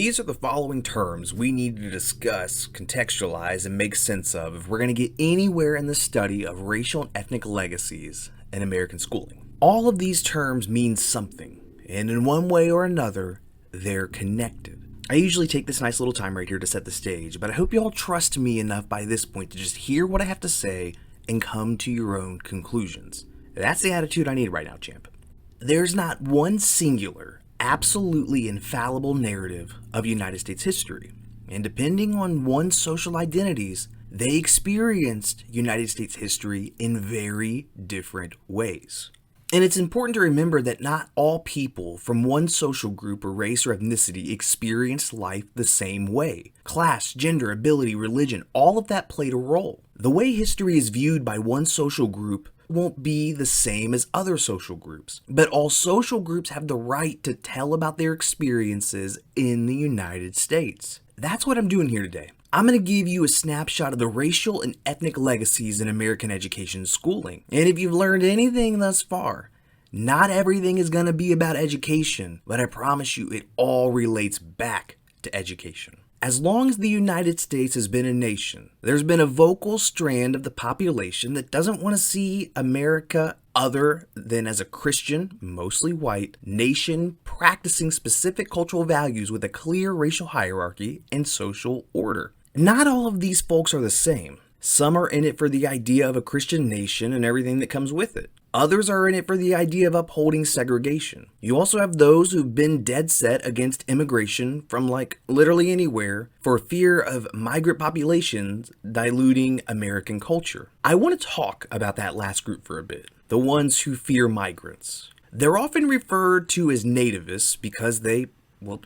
These are the following terms we need to discuss, contextualize, and make sense of if we're going to get anywhere in the study of racial and ethnic legacies in American schooling. All of these terms mean something, and in one way or another, they're connected. I usually take this nice little time right here to set the stage, but I hope you all trust me enough by this point to just hear what I have to say and come to your own conclusions. That's the attitude I need right now, champ. There's not one singular, absolutely infallible narrative of United States history, and depending on one's social identities, they experienced United States history in very different ways. And it's important to remember that not all people from one social group or race or ethnicity experienced life the same way. Class, gender, ability, religion, all of that played a role. The way history is viewed by one social group won't be the same as other social groups, but all social groups have the right to tell about their experiences in the United States. That's what I'm doing here today. I'm going to give you a snapshot of the racial and ethnic legacies in American education and schooling. And if you've learned anything thus far, not everything is going to be about education, but I promise you it all relates back to education. As long as the United States has been a nation, there's been a vocal strand of the population that doesn't want to see America other than as a Christian, mostly white, nation practicing specific cultural values with a clear racial hierarchy and social order. Not all of these folks are the same. Some are in it for the idea of a Christian nation and everything that comes with it. Others are in it for the idea of upholding segregation. You also have those who've been dead set against immigration from literally anywhere for fear of migrant populations diluting American culture. I want to talk about that last group for a bit, the ones who fear migrants. They're often referred to as nativists because they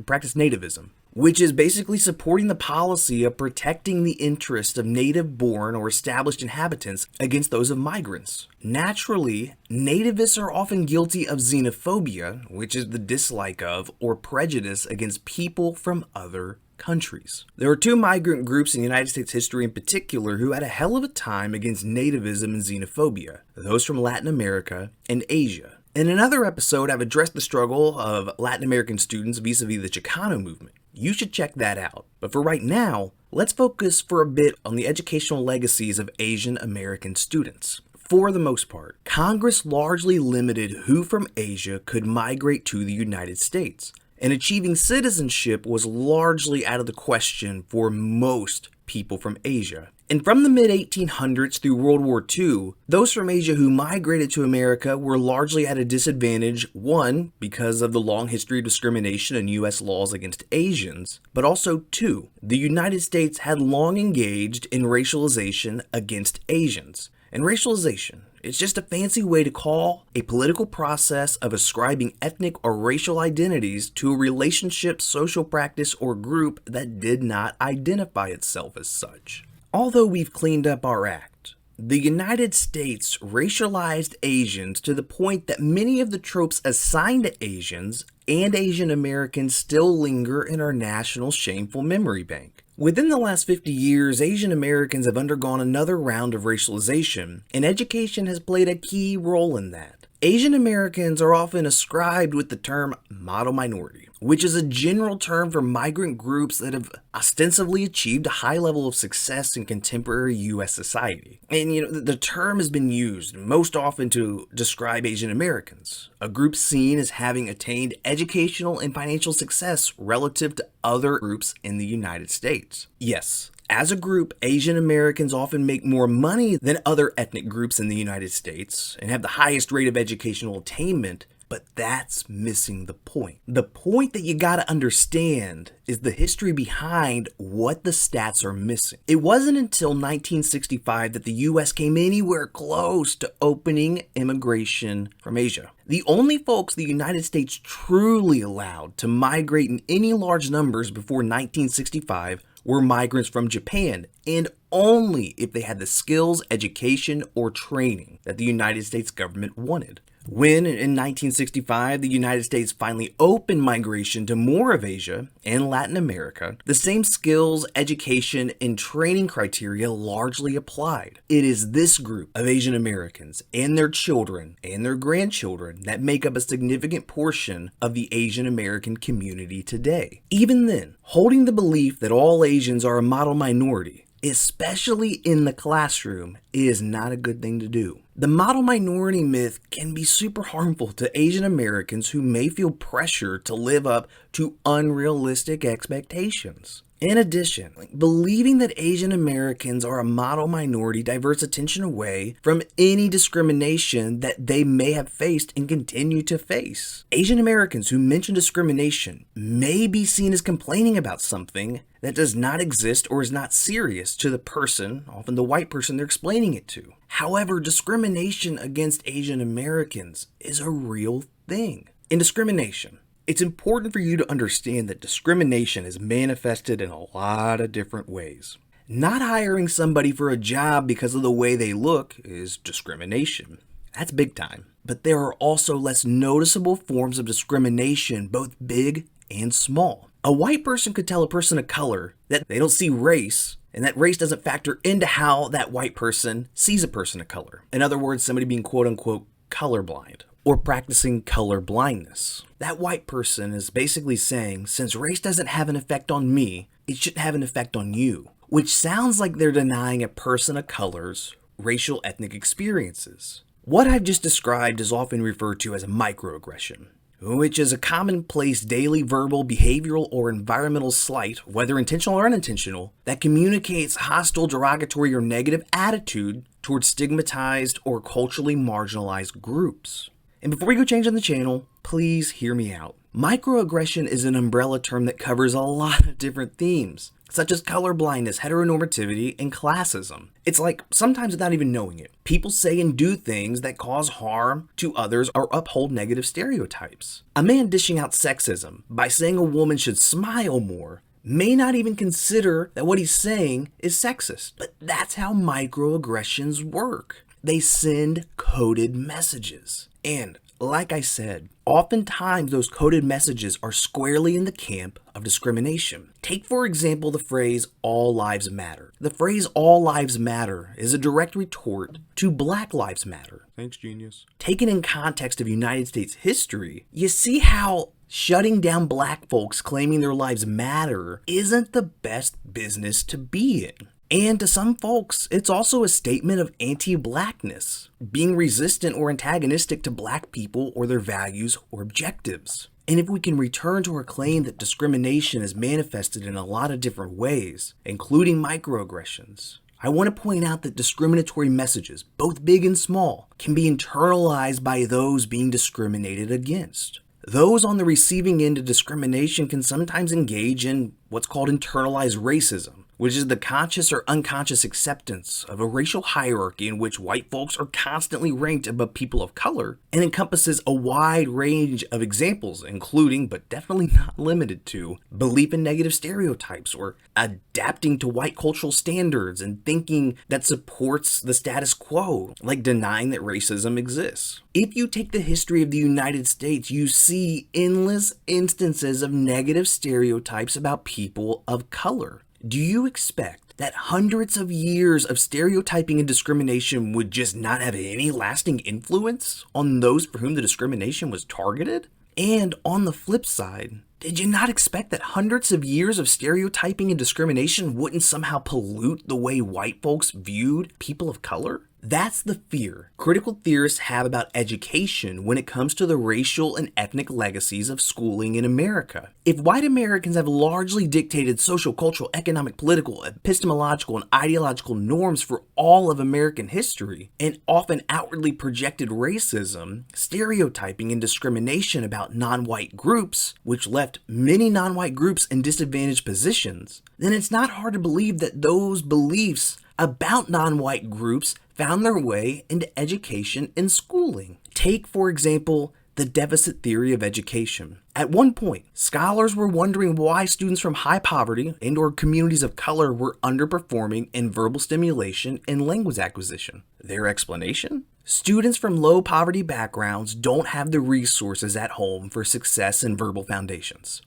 practice nativism, which is basically supporting the policy of protecting the interests of native-born or established inhabitants against those of migrants. Naturally, nativists are often guilty of xenophobia, which is the dislike of or prejudice against people from other countries. There are two migrant groups in United States history in particular who had a hell of a time against nativism and xenophobia, those from Latin America and Asia. In another episode, I've addressed the struggle of Latin American students vis-a-vis the Chicano movement. You should check that out. But for right now, let's focus for a bit on the educational legacies of Asian American students. For the most part, Congress largely limited who from Asia could migrate to the United States, and achieving citizenship was largely out of the question for most people from Asia. And from the mid-1800s through World War II, those from Asia who migrated to America were largely at a disadvantage, one, because of the long history of discrimination and U.S. laws against Asians, but also two, the United States had long engaged in racialization against Asians. And racialization, it's just a fancy way to call a political process of ascribing ethnic or racial identities to a relationship, social practice, or group that did not identify itself as such. Although we've cleaned up our act, the United States racialized Asians to the point that many of the tropes assigned to Asians and Asian Americans still linger in our national shameful memory bank. Within the last 50 years, Asian Americans have undergone another round of racialization, and education has played a key role in that. Asian Americans are often ascribed with the term model minority, which is a general term for migrant groups that have ostensibly achieved a high level of success in contemporary U.S. society. And the term has been used most often to describe Asian Americans, a group seen as having attained educational and financial success relative to other groups in the United States. Yes, as a group, Asian Americans often make more money than other ethnic groups in the United States and have the highest rate of educational attainment, but that's missing the point. The point that you gotta understand is the history behind what the stats are missing. It wasn't until 1965 that the U.S. came anywhere close to opening immigration from Asia. The only folks the United States truly allowed to migrate in any large numbers before 1965 were migrants from Japan, and only if they had the skills, education, or training that the United States government wanted. When, in 1965, the United States finally opened migration to more of Asia and Latin America, the same skills, education, and training criteria largely applied. It is this group of Asian Americans and their children and their grandchildren that make up a significant portion of the Asian American community today. Even then, holding the belief that all Asians are a model minority, especially in the classroom, is not a good thing to do. The model minority myth can be super harmful to Asian Americans who may feel pressure to live up to unrealistic expectations. In addition, believing that Asian Americans are a model minority diverts attention away from any discrimination that they may have faced and continue to face. Asian Americans who mention discrimination may be seen as complaining about something that does not exist or is not serious to the person, often the white person they're explaining it to. However, discrimination against Asian Americans is a real thing. In discrimination, it's important for you to understand that discrimination is manifested in a lot of different ways. Not hiring somebody for a job because of the way they look is discrimination. That's big time. But there are also less noticeable forms of discrimination, both big and small. A white person could tell a person of color that they don't see race, and that race doesn't factor into how that white person sees a person of color. In other words, somebody being quote-unquote colorblind or practicing color blindness. That white person is basically saying, since race doesn't have an effect on me, it shouldn't have an effect on you, which sounds like they're denying a person of color's racial ethnic experiences. What I've just described is often referred to as a microaggression, which is a commonplace daily verbal, behavioral, or environmental slight, whether intentional or unintentional, that communicates hostile, derogatory, or negative attitude towards stigmatized or culturally marginalized groups. And before we go change on the channel, please hear me out. Microaggression is an umbrella term that covers a lot of different themes, such as colorblindness, heteronormativity, and classism. It's like, sometimes without even knowing it, people say and do things that cause harm to others or uphold negative stereotypes. A man dishing out sexism by saying a woman should smile more may not even consider that what he's saying is sexist. But that's how microaggressions work. They send coded messages. And like I said, oftentimes those coded messages are squarely in the camp of discrimination. Take, for example, the phrase, all lives matter. The phrase, all lives matter, is a direct retort to Black Lives Matter. Thanks, genius. Taken in context of United States history, you see how shutting down black folks claiming their lives matter isn't the best business to be in. And to some folks, it's also a statement of anti-blackness, being resistant or antagonistic to black people or their values or objectives. And if we can return to our claim that discrimination is manifested in a lot of different ways, including microaggressions, I want to point out that discriminatory messages, both big and small, can be internalized by those being discriminated against. Those on the receiving end of discrimination can sometimes engage in what's called internalized racism, which is the conscious or unconscious acceptance of a racial hierarchy in which white folks are constantly ranked above people of color, and encompasses a wide range of examples, including, but definitely not limited to, belief in negative stereotypes or adapting to white cultural standards and thinking that supports the status quo, like denying that racism exists. If you take the history of the United States, you see endless instances of negative stereotypes about people of color. Do you expect that hundreds of years of stereotyping and discrimination would just not have any lasting influence on those for whom the discrimination was targeted? And on the flip side, did you not expect that hundreds of years of stereotyping and discrimination wouldn't somehow pollute the way white folks viewed people of color? That's the fear critical theorists have about education when it comes to the racial and ethnic legacies of schooling in America. If white Americans have largely dictated social, cultural, economic, political, epistemological, and ideological norms for all of American history, and often outwardly projected racism, stereotyping, and discrimination about non-white groups, which left many non-white groups in disadvantaged positions, then it's not hard to believe that those beliefs about non-white groups found their way into education and schooling. Take, for example, the deficit theory of education. At one point, scholars were wondering why students from high poverty and/or communities of color were underperforming in verbal stimulation and language acquisition. Their explanation? Students from low poverty backgrounds don't have the resources at home for success and verbal foundations.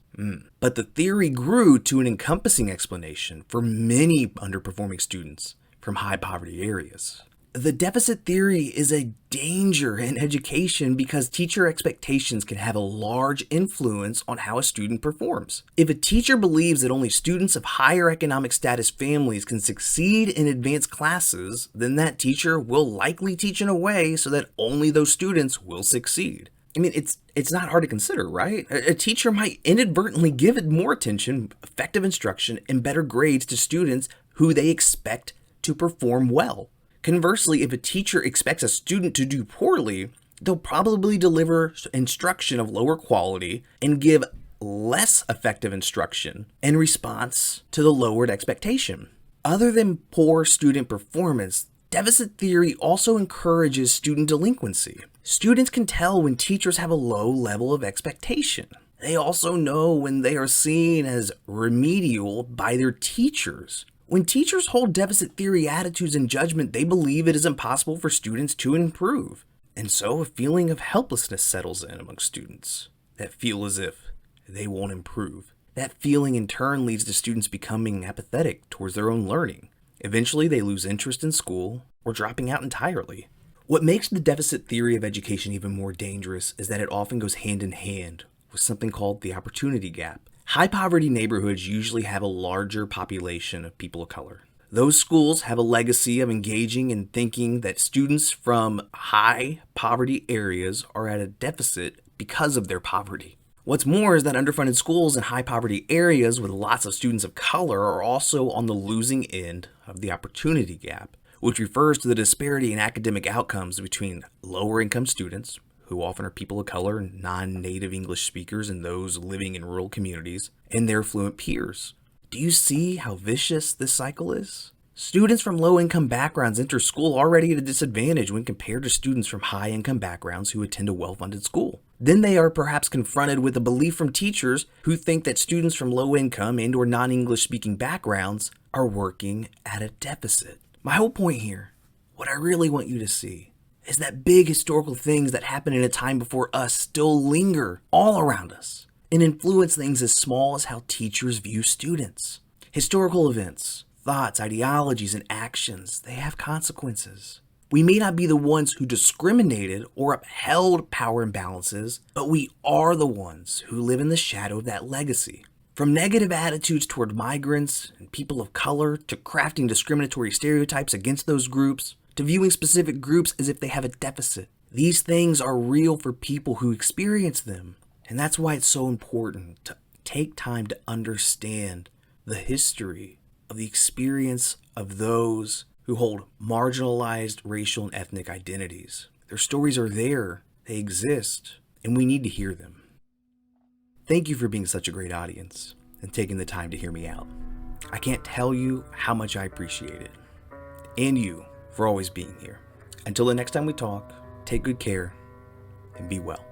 But the theory grew to an encompassing explanation for many underperforming students from high poverty areas. The deficit theory is a danger in education because teacher expectations can have a large influence on how a student performs. If a teacher believes that only students of higher economic status families can succeed in advanced classes, then that teacher will likely teach in a way so that only those students will succeed. I mean, it's not hard to consider, right? A teacher might inadvertently give more attention, effective instruction, and better grades to students who they expect to perform well. Conversely, if a teacher expects a student to do poorly, they'll probably deliver instruction of lower quality and give less effective instruction in response to the lowered expectation. Other than poor student performance, deficit theory also encourages student delinquency. Students can tell when teachers have a low level of expectation. They also know when they are seen as remedial by their teachers. When teachers hold deficit theory attitudes and judgment, they believe it is impossible for students to improve. And so a feeling of helplessness settles in among students that feel as if they won't improve. That feeling in turn leads to students becoming apathetic towards their own learning. Eventually, they lose interest in school or dropping out entirely. What makes the deficit theory of education even more dangerous is that it often goes hand in hand with something called the opportunity gap. High poverty neighborhoods usually have a larger population of people of color. Those schools have a legacy of engaging and thinking that students from high poverty areas are at a deficit because of their poverty. What's more is that underfunded schools in high poverty areas with lots of students of color are also on the losing end of the opportunity gap, which refers to the disparity in academic outcomes between lower income students, who often are people of color and non-native English speakers and those living in rural communities, and their affluent peers. Do you see how vicious this cycle is? Students from low-income backgrounds enter school already at a disadvantage when compared to students from high-income backgrounds who attend a well-funded school. Then they are perhaps confronted with a belief from teachers who think that students from low-income and or non-English speaking backgrounds are working at a deficit. My whole point here, what I really want you to see, is that big historical things that happened in a time before us still linger all around us and influence things as small as how teachers view students. Historical events, thoughts, ideologies, and actions, they have consequences. We may not be the ones who discriminated or upheld power imbalances, but we are the ones who live in the shadow of that legacy. From negative attitudes toward migrants and people of color to crafting discriminatory stereotypes against those groups, to viewing specific groups as if they have a deficit. These things are real for people who experience them, and that's why it's so important to take time to understand the history of the experience of those who hold marginalized racial and ethnic identities. Their stories are there, they exist, and we need to hear them. Thank you for being such a great audience and taking the time to hear me out. I can't tell you how much I appreciate it. And you for always being here. Until the next time we talk, take good care and be well.